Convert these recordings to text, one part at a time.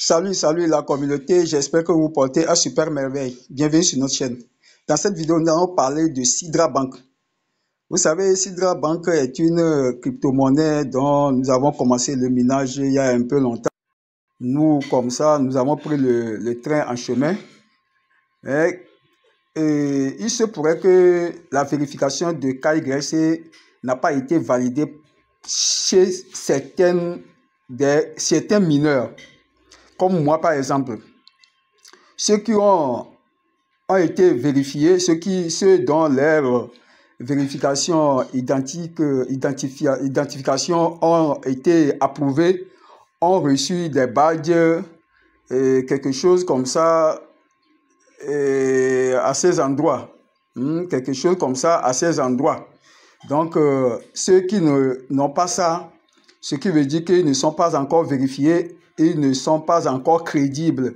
Salut la communauté, j'espère que vous portez un super merveille. Bienvenue sur notre chaîne. Dans cette vidéo, nous allons parler de Sidra Bank. Vous savez, Sidra Bank est une crypto-monnaie dont nous avons commencé le minage il y a un peu longtemps. Nous, comme ça, nous avons pris le train en chemin. Et il se pourrait que la vérification de KYC n'a pas été validée chez certains mineurs. Comme moi, par exemple, ceux qui ont été vérifiés, ceux dont leur vérification identification ont été approuvés, ont reçu des badges, quelque chose comme ça à ces endroits. Quelque chose comme ça à ces endroits. Donc, ceux qui n'ont pas ça, ce qui veut dire qu'ils ne sont pas encore vérifiés, ils ne sont pas encore crédibles.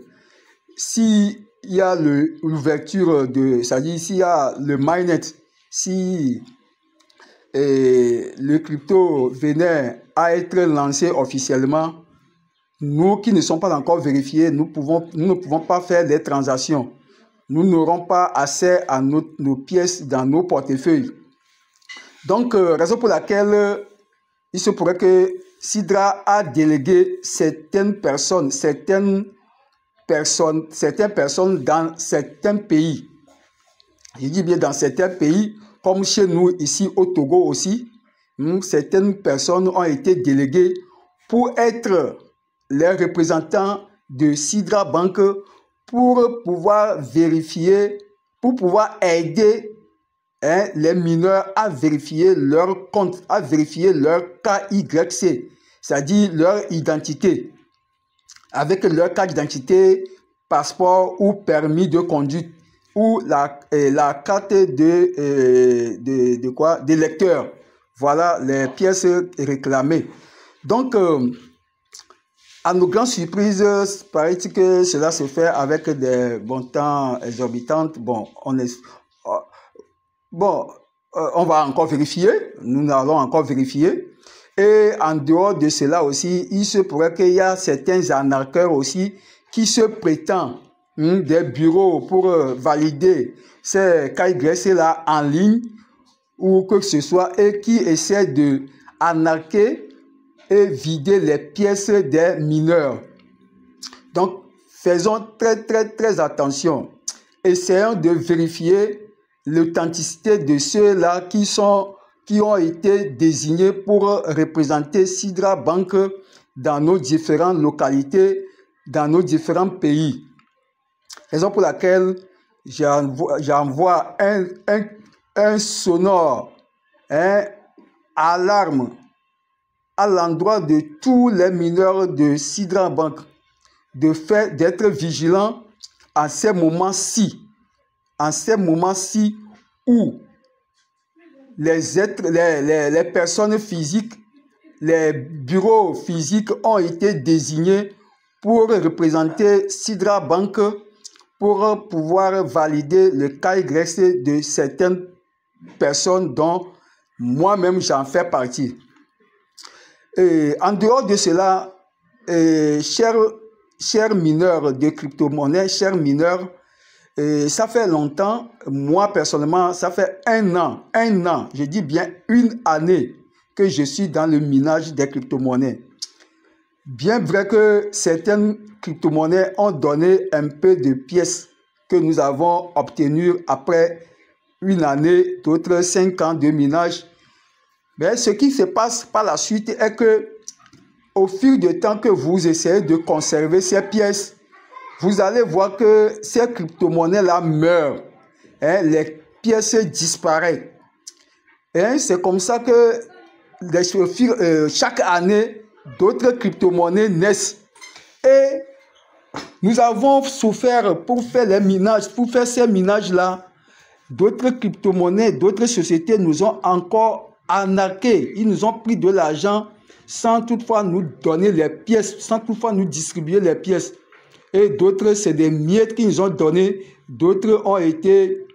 S'il y a l'ouverture c'est-à-dire s'il y a le mainnet, si le crypto venait à être lancé officiellement, nous qui ne sommes pas encore vérifiés, nous ne pouvons pas faire des transactions. Nous n'aurons pas accès à nos pièces dans nos portefeuilles. Donc, raison pour laquelle il se pourrait que Sidra a délégué certaines personnes dans certains pays. Je dis bien dans certains pays, comme chez nous ici au Togo aussi, certaines personnes ont été déléguées pour être les représentants de Sidra Bank pour pouvoir vérifier, pour pouvoir aider les mineurs à vérifier leur compte, à vérifier leur KYC, c'est-à-dire leur identité, avec leur carte d'identité, passeport ou permis de conduite, ou la carte de lecteur. Voilà les pièces réclamées. Donc, à nos grandes surprises, paraît que cela se fait avec des montants exorbitants. On va encore vérifier, nous allons encore vérifier. Et en dehors de cela aussi, il se pourrait qu'il y a certains arnaqueurs aussi qui se prétendent des bureaux pour valider ces KYC-là en ligne ou que ce soit et qui essaient de arnaquer et vider les pièces des mineurs. Donc, faisons très attention. Essayons de vérifier l'authenticité de ceux-là qui ont été désignés pour représenter Sidra Bank dans nos différentes localités, dans nos différents pays. Raison pour laquelle j'envoie un sonore, alarme à l'endroit de tous les mineurs de Sidra Bank d'être vigilants en ces moments-ci. En ces moments-ci où les personnes physiques, les bureaux physiques ont été désignés pour représenter Sidra Bank pour pouvoir valider le KYC de certaines personnes dont moi-même j'en fais partie. Et en dehors de cela, chers mineurs de crypto-monnaie, chers mineurs, ça fait longtemps, moi personnellement, ça fait un an, je dis bien une année que je suis dans le minage des crypto-monnaies. Bien vrai que certaines crypto-monnaies ont donné un peu de pièces que nous avons obtenues après une année, d'autres 5 ans de minage. Mais ce qui se passe par la suite est que au fil du temps que vous essayez de conserver ces pièces, vous allez voir que ces crypto-monnaies-là meurent. Les pièces disparaissent. C'est comme ça que chaque année, d'autres crypto-monnaies naissent. Et nous avons souffert pour faire les minages, pour faire ces minages-là. D'autres crypto-monnaies, d'autres sociétés nous ont encore arnaqués. Ils nous ont pris de l'argent sans toutefois nous donner les pièces, sans toutefois nous distribuer les pièces. Et d'autres, c'est des miettes qu'ils nous ont donné. D'autres ont été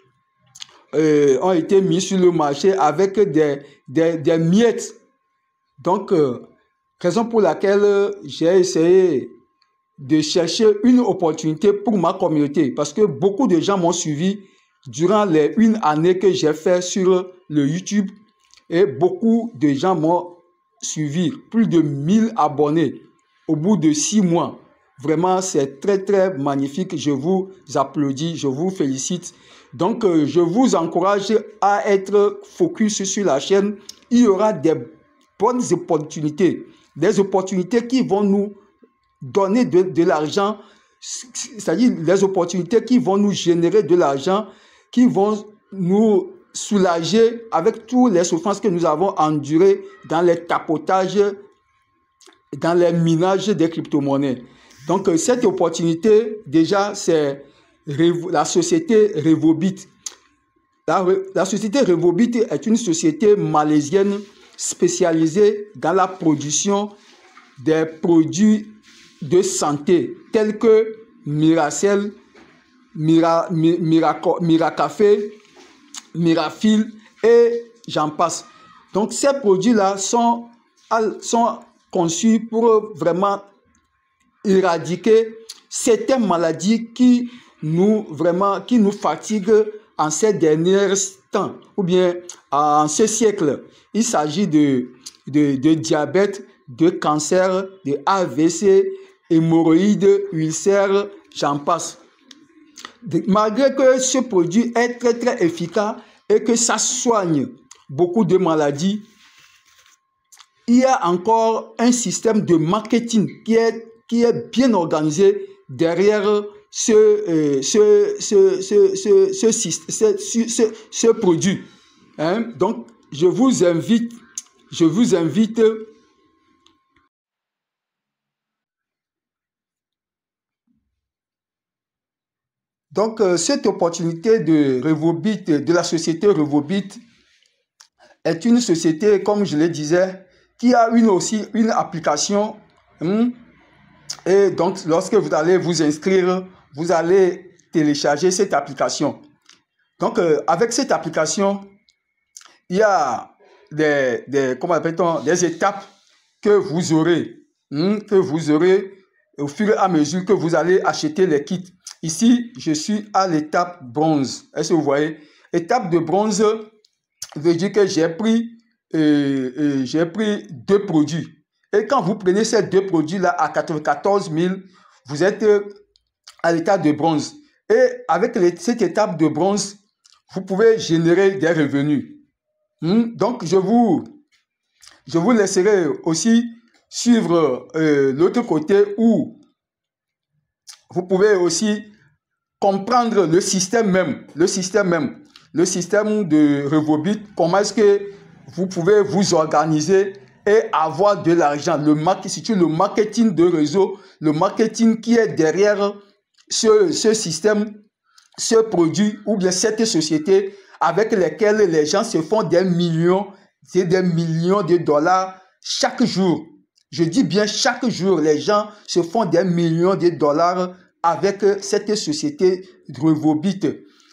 mis sur le marché avec des miettes. Donc, raison pour laquelle j'ai essayé de chercher une opportunité pour ma communauté parce que beaucoup de gens m'ont suivi durant les 1 année que j'ai fait sur le YouTube et beaucoup de gens m'ont suivi, plus de 1000 abonnés au bout de 6 mois. Vraiment, c'est très, très magnifique. Je vous applaudis, je vous félicite. Donc, je vous encourage à être focus sur la chaîne. Il y aura des bonnes opportunités, des opportunités qui vont nous donner de l'argent, c'est-à-dire les opportunités qui vont nous générer de l'argent, qui vont nous soulager avec toutes les souffrances que nous avons endurées dans les tapotages, dans les minages des crypto-monnaies. Donc, cette opportunité, déjà, c'est la société Revobit. La société Revobit est une société malaisienne spécialisée dans la production des produits de santé tels que Miracell, Miracafé, Mirafil et j'en passe. Donc, ces produits-là sont conçus pour vraiment éradiquer certaines maladies qui nous fatiguent en ces derniers temps ou bien en ce siècle. Il s'agit de diabète, de cancer, de AVC, hémorroïdes, ulcères, j'en passe. Malgré que ce produit est très très efficace et que ça soigne beaucoup de maladies, il y a encore un système de marketing qui est bien organisé derrière ce produit. Hein? Donc, je vous invite. Donc, cette opportunité de Revobit, de la société Revobit, est une société, comme je le disais, qui a aussi une application. Et donc, lorsque vous allez vous inscrire, vous allez télécharger cette application. Donc, avec cette application, il y a des étapes que vous aurez au fur et à mesure que vous allez acheter les kits. Ici, je suis à l'étape bronze. Est-ce que vous voyez? Étape de bronze veut dire que j'ai pris 2 produits. Et quand vous prenez ces 2 produits-là à 94 000, vous êtes à l'étape de bronze. Et avec cette étape de bronze, vous pouvez générer des revenus. Donc, je vous laisserai aussi suivre l'autre côté où vous pouvez aussi comprendre le système de Revobit, comment est-ce que vous pouvez vous organiser et avoir de l'argent. Surtout le marketing de réseau, le marketing qui est derrière ce système, ce produit ou bien cette société avec lesquelles les gens se font des millions de dollars chaque jour. Je dis bien chaque jour, les gens se font des millions de dollars avec cette société Revobit.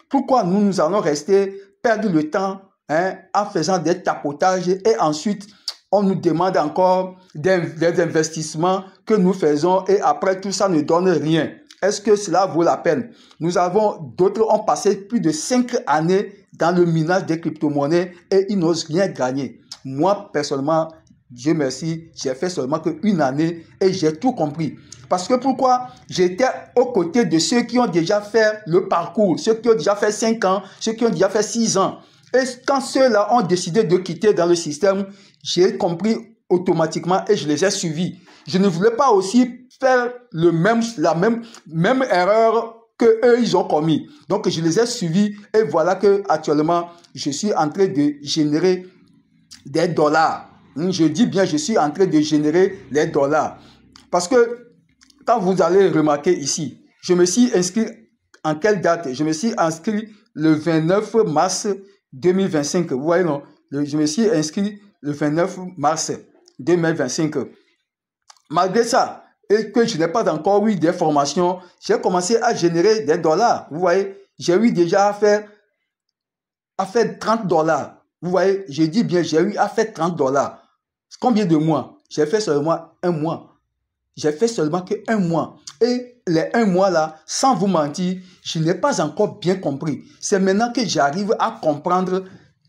Pourquoi nous allons rester perdre le temps en faisant des tapotages et ensuite on nous demande encore des investissements que nous faisons et après tout ça ne donne rien. Est-ce que cela vaut la peine? D'autres ont passé plus de 5 années dans le minage des crypto-monnaies et ils n'osent rien gagner. Moi, personnellement, Dieu merci, j'ai fait seulement que 1 année et j'ai tout compris. Parce que pourquoi? J'étais aux côtés de ceux qui ont déjà fait le parcours, ceux qui ont déjà fait 5 ans, ceux qui ont déjà fait 6 ans. Et quand ceux-là ont décidé de quitter dans le système, j'ai compris automatiquement et je les ai suivis. Je ne voulais pas aussi faire la même erreur que eux ils ont commis. Donc je les ai suivis et voilà que actuellement je suis en train de générer des dollars. Je dis bien je suis en train de générer les dollars. Parce que quand vous allez remarquer ici, je me suis inscrit en quelle date? Je me suis inscrit le 29 mars 2025. Vous voyez non? Je me suis inscrit le 29 mars 2025. Malgré ça, et que je n'ai pas encore eu des formations, j'ai commencé à générer des dollars. Vous voyez, j'ai eu déjà à faire 30 dollars. Vous voyez, je dis bien, j'ai eu à faire 30 dollars. Combien de mois? J'ai fait seulement 1 mois. J'ai fait seulement que 1 mois. Et les 1 mois là, sans vous mentir, je n'ai pas encore bien compris. C'est maintenant que j'arrive à comprendre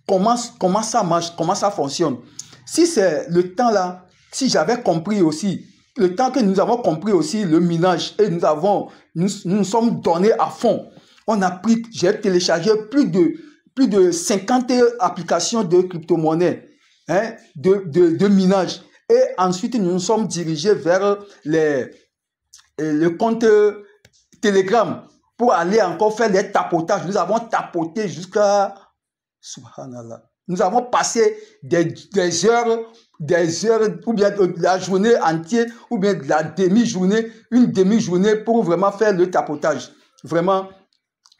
comment ça marche, comment ça fonctionne. Si c'est le temps là, si j'avais compris aussi, le temps que nous avons compris aussi le minage et nous sommes donnés à fond. J'ai téléchargé plus de 50 applications de crypto-monnaie, hein, de minage. Et ensuite, nous nous sommes dirigés vers le compte Telegram pour aller encore faire des tapotages. Nous avons tapoté jusqu'à... Subhanallah. Nous avons passé des heures, ou bien de la journée entière, ou bien de la demi-journée, une demi-journée pour vraiment faire le tapotage. Vraiment,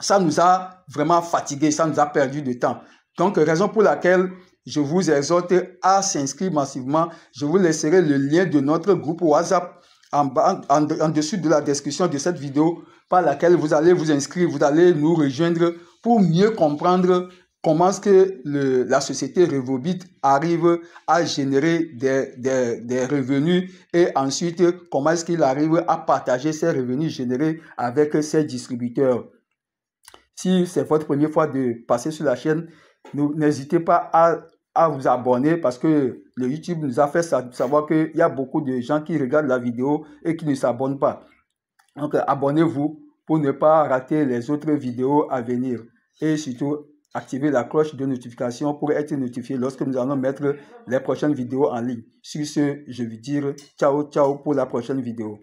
ça nous a vraiment fatigués, ça nous a perdu de temps. Donc, raison pour laquelle je vous exhorte à s'inscrire massivement. Je vous laisserai le lien de notre groupe WhatsApp en dessous de la description de cette vidéo par laquelle vous allez vous inscrire, vous allez nous rejoindre pour mieux comprendre comment est-ce que la société Revobit arrive à générer des revenus et ensuite comment est-ce qu'il arrive à partager ces revenus générés avec ses distributeurs. Si c'est votre première fois de passer sur la chaîne, n'hésitez pas à vous abonner parce que le YouTube nous a fait savoir qu'il y a beaucoup de gens qui regardent la vidéo et qui ne s'abonnent pas. Donc, abonnez-vous pour ne pas rater les autres vidéos à venir. Et surtout, activez la cloche de notification pour être notifié lorsque nous allons mettre les prochaines vidéos en ligne. Sur ce, je veux dire ciao, ciao pour la prochaine vidéo.